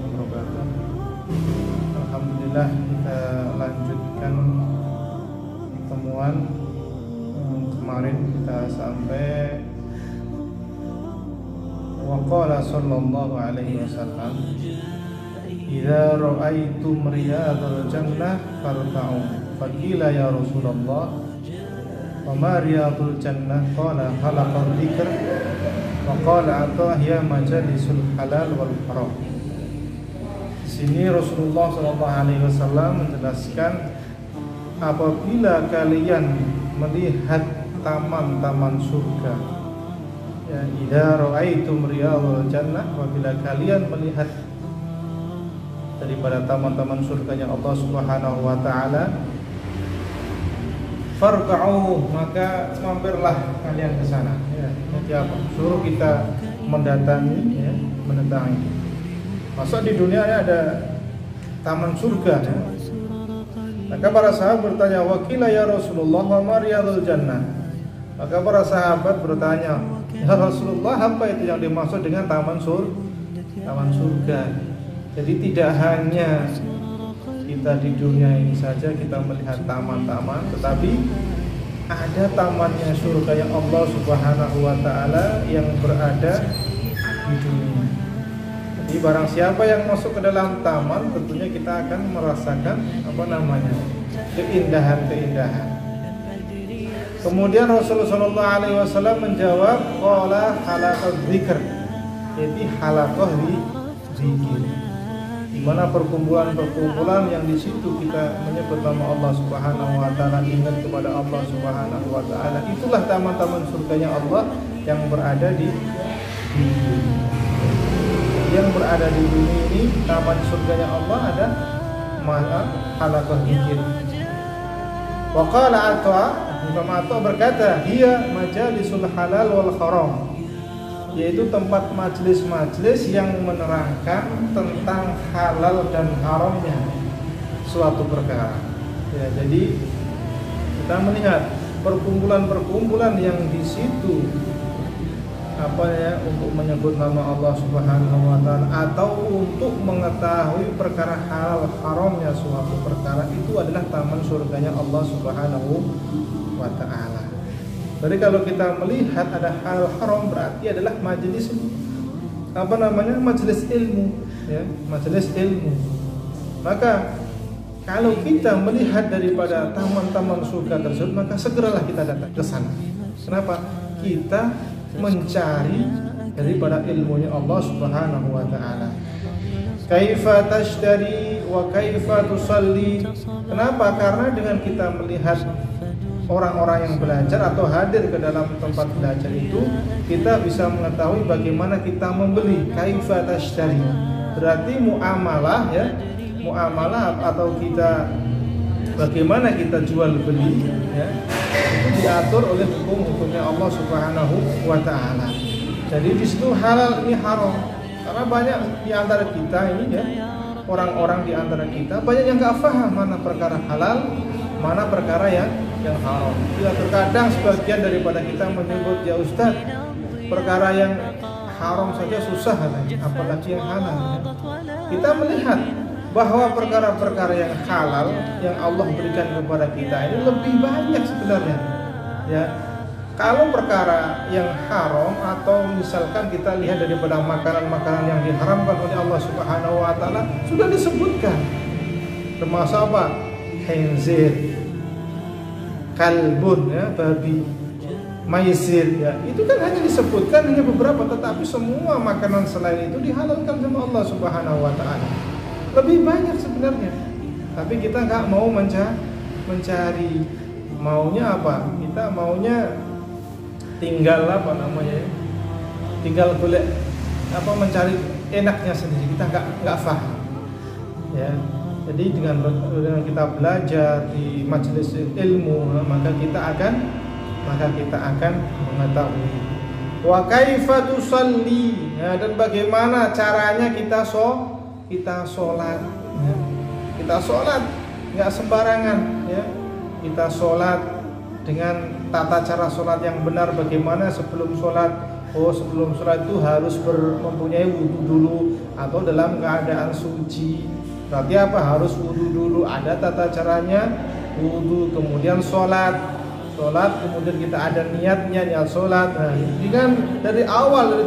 wabarakatuh. Alhamdulillah, kita lanjutkan pertemuan. Kemarin kita sampai waqala sallallahu alaihi wasallam, idza ra'aitum riyadal jannah farta'u. Faqila ya Rasulullah, wa ma riyadul jannah? Qala halaqal dzikr. Wa qala atah ya majalisul halal wal haram. Di sini Rasulullah sallallahu alaihi wasallam menjelaskan, apabila kalian melihat taman-taman surga, ya, idza ra'aitum riyadul jannah, apabila kalian melihat daripada taman-taman surganya Allah Subhanahu wa taala, farqa'u, maka mampirlah kalian ke sana. Ya, nanti apa? Suruh kita mendatangi, ya, mendatangi. Masa di dunia ada taman surga? Ya? Maka para sahabat bertanya, wakila ya Rasulullah, wa ma riyadul jannah? Maka para sahabat bertanya, ya Rasulullah, apa itu yang dimaksud dengan taman surga? Jadi tidak hanya kita di dunia ini saja kita melihat taman-taman, tetapi ada tamannya surga yang Allah Subhanahu wa taala yang berada di dunia. Jadi barang siapa yang masuk ke dalam taman, tentunya kita akan merasakan keindahan-keindahan. Kemudian Rasulullah sallallahu alaihi wasallam menjawab, qala halaqal dzikr. Jadi halaqah zikir, di mana perkumpulan-perkumpulan yang di situ kita menyebut nama Allah Subhanahu wa taala, ingat kepada Allah Subhanahu wa taala. Itulah taman-taman surganya Allah yang berada di dunia. Yang berada di dunia ini, taman surganya Allah ada halaqah zikir. Wa qala Atha, Imam Atha berkata, hiya majalisul halal wal haram, yaitu tempat majelis-majelis yang menerangkan tentang halal dan haramnya suatu perkara. Ya, jadi kita melihat perkumpulan-perkumpulan yang di situ untuk menyebut nama Allah Subhanahu wa taala atau untuk mengetahui perkara halal haramnya suatu perkara, itu adalah taman surganya Allah Subhanahu wa taala. Jadi kalau kita melihat ada hal haram, berarti adalah majelis majelis ilmu, ya, majelis ilmu. Maka kalau kita melihat daripada taman-taman surga tersebut, maka segeralah kita datang ke sana. Kenapa? Kita mencari daripada ilmunya Allah Subhanahu wa taala. Kaifa tashtari wa kaifa tusalli? Kenapa? Karena dengan kita melihat orang-orang yang belajar atau hadir ke dalam tempat belajar itu, kita bisa mengetahui bagaimana kita membeli. Kaifa tashtari berarti muamalah, ya, muamalah atau kita bagaimana kita jual beli, ya, itu diatur oleh hukum-hukumnya Allah Subhanahu wa taala. Jadi di situ halal ini haram. Karena banyak di antara kita ini, ya, orang-orang di antara kita banyak yang enggak paham mana perkara halal, mana perkara yang haram. Ya, terkadang sebagian daripada kita menyebut, ya Ustaz, perkara yang haram saja susah, apalagi yang halal. Ya. Kita melihat bahwa perkara-perkara yang halal yang Allah berikan kepada kita ini lebih banyak sebenarnya. Ya, kalau perkara yang haram atau misalkan kita lihat daripada makanan-makanan yang diharamkan oleh Allah Subhanahu wa taala sudah disebutkan. Termasuk apa? Khinzir, kalbun, ya, babi, maisir, ya. Itu kan hanya disebutkan hanya beberapa, tetapi semua makanan selain itu dihalalkan sama Allah Subhanahu wa taala. Lebih banyak sebenarnya, tapi kita nggak mau mencari. Maunya apa? Kita maunya tinggal tinggal boleh mencari enaknya sendiri. Kita nggak paham, ya. Jadi dengan kita belajar di majelis ilmu, maka kita akan mengetahui wa kaifa tusalli, ya, dan bagaimana caranya kita sholat, ya. Kita sholat nggak sembarangan, ya. Kita sholat dengan tata cara sholat yang benar. Bagaimana sebelum sholat? Sebelum sholat itu harus mempunyai wudhu dulu, atau dalam keadaan suci. Berarti apa? Harus wudu dulu, ada tata caranya. Wudu, kemudian sholat, kemudian kita ada niatnya, niat sholat. Nah, ini kan dari awal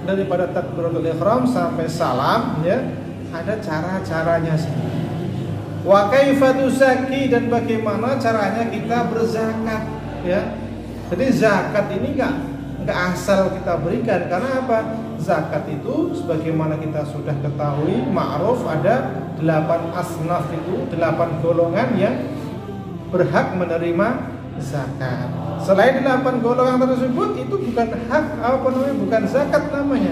daripada takbiratul ihram sampai salam, ya, ada cara-caranya sendiri. Wa kaifa tuzakki, dan bagaimana caranya kita berzakat, ya. Jadi zakat ini enggak asal kita berikan, karena apa? Zakat itu sebagaimana kita sudah ketahui, ma'ruf, ada 8 asnaf, itu 8 golongan yang berhak menerima zakat. Selain 8 golongan tersebut, itu bukan hak, bukan zakat namanya,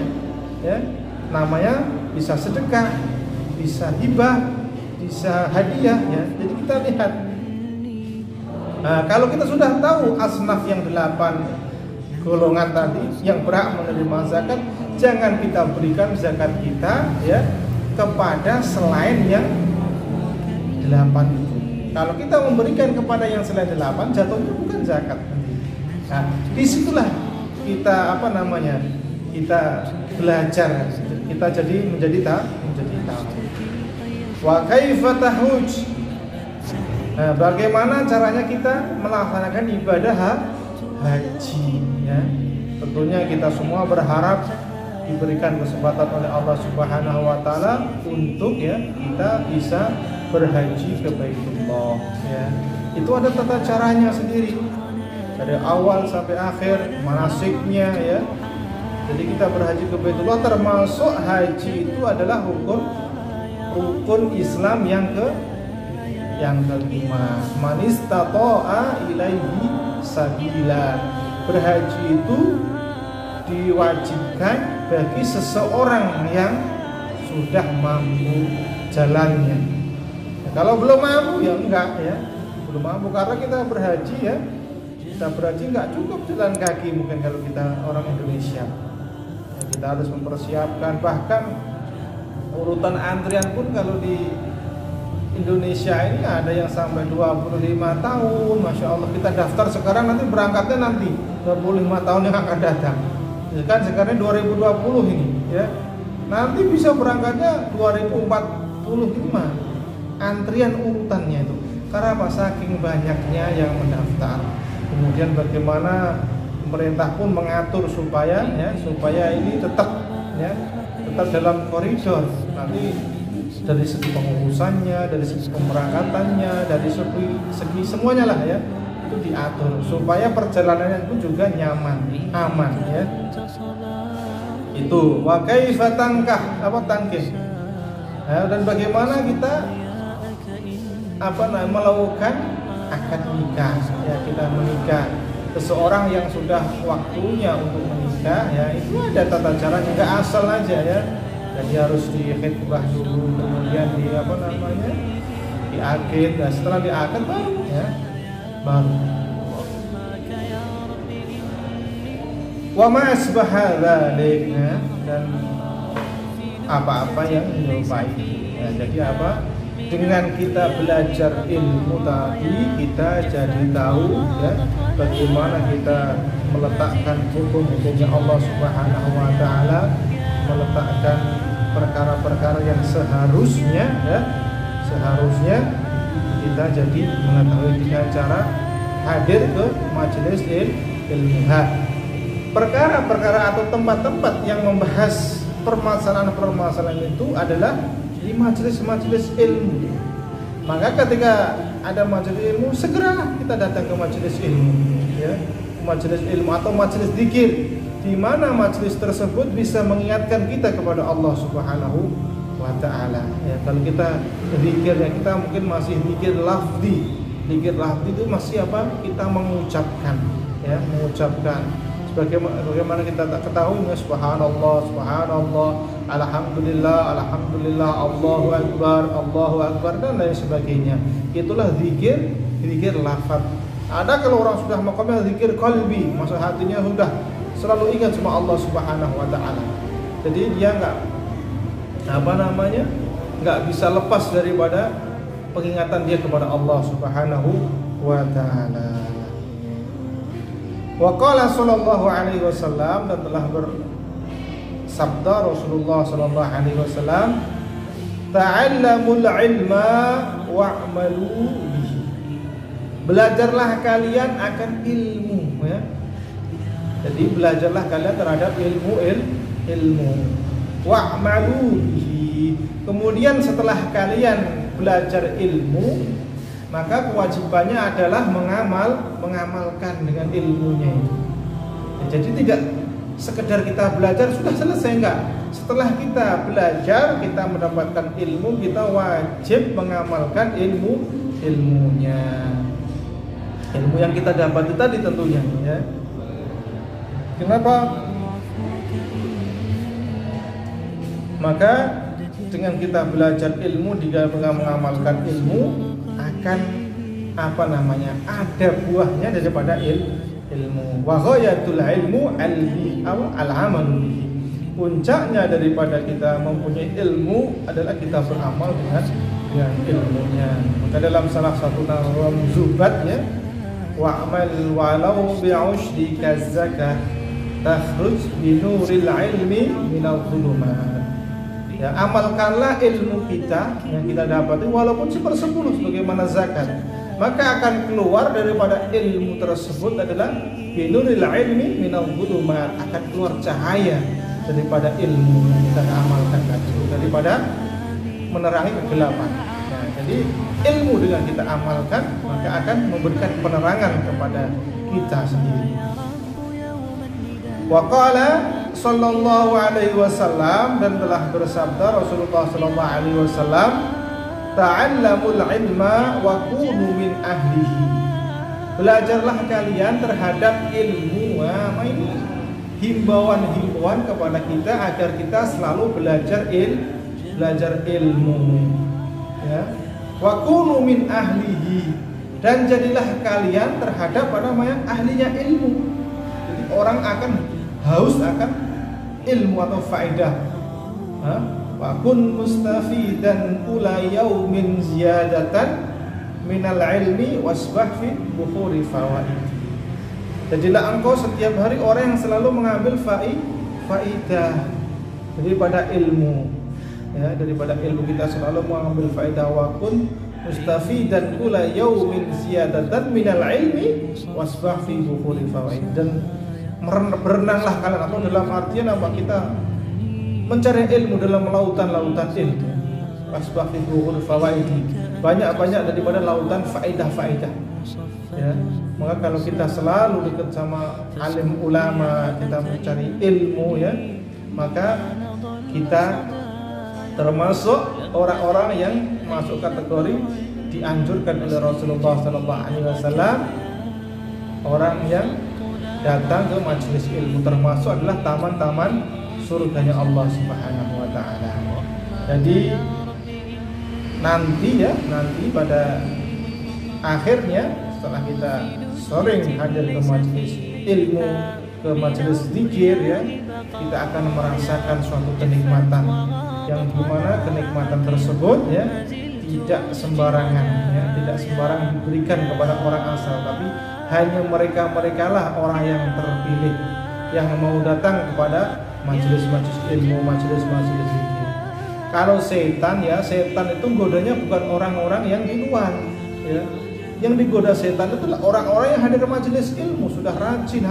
ya. Namanya bisa sedekah, bisa hibah, bisa hadiah, ya. Jadi kita lihat. Nah, kalau kita sudah tahu asnaf yang 8 golongan tadi yang berhak menerima zakat, jangan kita berikan zakat kita, ya, kepada selain yang 8 itu. Kalau kita memberikan kepada yang selain 8, jatuhnya bukan zakat. Nah, disitulah kita kita belajar, kita menjadi tahu. Wa kaifa tahuj. Nah, bagaimana caranya kita melaksanakan ibadah haji, ya. Tentunya kita semua berharap diberikan kesempatan oleh Allah Subhanahu wa taala untuk, ya, kita bisa berhaji ke Baitullah, ya. Itu ada tata caranya sendiri dari awal sampai akhir, manasiknya, ya. Jadi kita berhaji ke Baitullah, termasuk haji itu adalah rukun Islam yang kelima. Man istata'a ilaihi sabila. Berhaji itu diwajibkan bagi seseorang yang sudah mampu jalannya. Kalau belum mampu, ya enggak, ya. Belum mampu, karena kita berhaji, ya. Kita berhaji enggak cukup jalan kaki mungkin kalau kita orang Indonesia. Ya, kita harus mempersiapkan, bahkan urutan antrian pun kalau di Indonesia ini ada yang sampai 25 tahun, Masya Allah. Kita daftar sekarang, nanti berangkatnya nanti 25 tahun yang akan datang. Ya kan sekarang 2020 ini, ya. Nanti bisa berangkatnya 2045. Antrian urutannya itu. Karena apa? Saking banyaknya yang mendaftar. Kemudian bagaimana pemerintah pun mengatur supaya ini tetap dalam koridor. Nanti dari segi pengurusannya, dari segi pemberangkatannya, dari segi semuanya lah, ya, itu diatur supaya perjalanannya pun juga nyaman, aman, ya. Itu wa kaifa tankih. Ya, dan bagaimana kita melakukan akad nikah, ya, kita menikah. Seseorang yang sudah waktunya untuk menikah, ya, itu ada tata caranya, enggak asal aja, ya. Jadi harus dikhitbah dulu, kemudian diakid. Nah, setelah diakid baru, ya, baru. Wa ma asbaha dzalik, dan apa-apa yang menyerupai. Ya, jadi apa? Dengan kita belajar ilmu tadi, kita jadi tahu, ya, bagaimana kita meletakkan hukum-hukumnya Allah Subhanahu wa taala, meletakkan perkara-perkara yang seharusnya kita jadi mengetahui dengan cara hadir ke majelis ilmiah. Perkara-perkara atau tempat-tempat yang membahas permasalahan-permasalahan itu adalah di majelis-majelis ilmu. Maka ketika ada majelis ilmu, segeralah kita datang ke majelis ilmu, ya. Majelis ilmu atau majelis zikir, di mana majelis tersebut bisa mengingatkan kita kepada Allah Subhanahu wa taala. Ya, kalau kita zikirnya, kita mungkin masih zikir lafzi. Zikir lafzi itu masih kita mengucapkan, ya, bagaimana kita tak ketahui, ya, subhanallah, alhamdulillah, Allahu akbar, dan lain sebagainya. Itulah zikir lafaz. Ada kalau orang sudah makamnya zikir qalbi, masa hatinya sudah selalu ingat sama Allah Subhanahu wa taala. Jadi dia enggak bisa lepas daripada pengingatan dia kepada Allah Subhanahu wa taala. Wa qala sallallahu alaihi wasallam, dan telah sabda Rasulullah sallallahu alaihi wasallam, ta'allamul ilma wa'malu bihi. Belajarlah kalian akan ilmu, ya. Jadi belajarlah kalian terhadap ilmu. Wa'malu bihi. Kemudian setelah kalian belajar ilmu, maka kewajibannya adalah mengamalkan dengan ilmunya itu. Ya, jadi tidak sekedar kita belajar sudah selesai, enggak. Setelah kita belajar, kita mendapatkan ilmu, kita wajib mengamalkan ilmunya. Ilmu yang kita dapat itu tadi tentunya, ya. Kenapa? Maka dengan kita belajar ilmu, dengan mengamalkan ilmu, akan ada buahnya daripada ilmu. Wa ghayatul ilmu al-amalu bihi. Puncaknya daripada kita mempunyai ilmu adalah kita beramal dengan ilmunya. Maka dalam salah satu nazam Zubat, ya, wa'mal walau bi'ushri kazzakah takhruj binuril ilmi minal dhulumat. Ya, amalkanlah ilmu kita yang kita dapati walaupun 1/10 sebagaimana zakat, maka akan keluar daripada ilmu tersebut adalah binuril ilmi minal dhulumat, akan keluar cahaya daripada ilmu yang kita amalkan tadi, daripada menerangi kegelapan. Nah, jadi ilmu dengan kita amalkan maka akan memberikan penerangan kepada kita sendiri. Wa qala sallallahu alaihi wasallam, dan telah bersabda Rasulullah sallallahu alaihi wasallam, ta'allamul ilma wa kunu min ahlihi. Belajarlah kalian terhadap ilmu. Ini himbauan kepada kita agar kita selalu belajar ilmu, ya. Wa kunu min ahlihi, dan jadilah kalian terhadap ahlinya ilmu. Jadi orang akan haus akan ilmu atau faedah. Wa kun mustafidan kula yaumin ziyadatan minal ilmi wasbah fi bukhuri fawaid. Jadilah engkau setiap hari orang yang selalu mengambil faidah daripada ilmu, ya, daripada ilmu kita selalu mengambil faedah. Wa kun mustafidan kula yaumin ziyadatan minal ilmi wasbah fi bukhuri fawaid. Dan berenanglah kalian, atau dalam artian apa, kita mencari ilmu dalam lautan-lautan ilmu. Wasbah fi bukhuri fawaid, banyak-banyak daripada lautan faedah-faedah, ya. Maka kalau kita selalu dekat sama alim ulama, kita mencari ilmu, ya, maka kita termasuk orang-orang yang masuk kategori dianjurkan oleh Rasulullah SAW, orang yang datang ke majelis ilmu, termasuk adalah taman-taman surganya Allah Subhanahu wa taala. Jadi nanti pada akhirnya, setelah kita sering hadir ke majelis ilmu, ke majelis zikir, ya, kita akan merasakan suatu kenikmatan yang dimana kenikmatan tersebut, ya, tidak sembarangan, ya, tidak sembarangan diberikan kepada orang asal, tapi hanya mereka lah orang yang terpilih yang mau datang kepada majelis-majelis ilmu, majelis-majelis zikir. Kalau setan itu godanya bukan orang-orang yang di luar, ya. Yang digoda setan itu adalah orang-orang yang hadir ke majelis ilmu, sudah rajin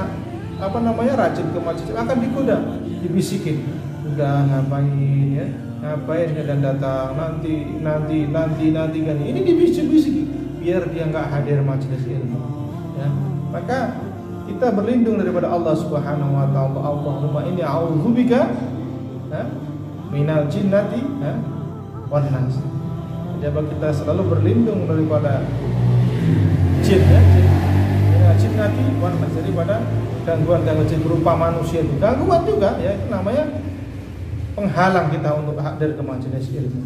rajin ke majelis, akan digoda, dibisikin, udah ngapain, ya, ngapain dan datang nanti kan, ini dibisik-bisik biar dia nggak hadir majelis ilmu, ya. Maka kita berlindung daripada Allah Subhanahu wa taala. Allahumma inni a'udzubika minal jinnati wan nas. Jadi kita selalu berlindung daripada jin, ya, jinnati wan nas, daripada gangguan-gangguan jin berupa manusia itu. Gangguan juga, ya, itu namanya penghalang kita untuk hadir ke majelis ilmu.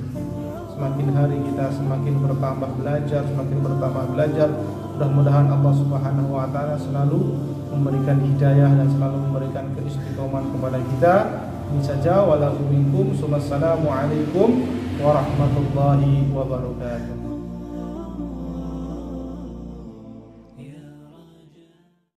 Semakin hari kita semakin bertambah belajar, mudah-mudahan Allah Subhanahu wa taala selalu memberikan hidayah dan selalu memberikan keistiqomahan kepada kita. Ini saja, walakum minkum. Wassalamualaikum warahmatullahi wabarakatuh.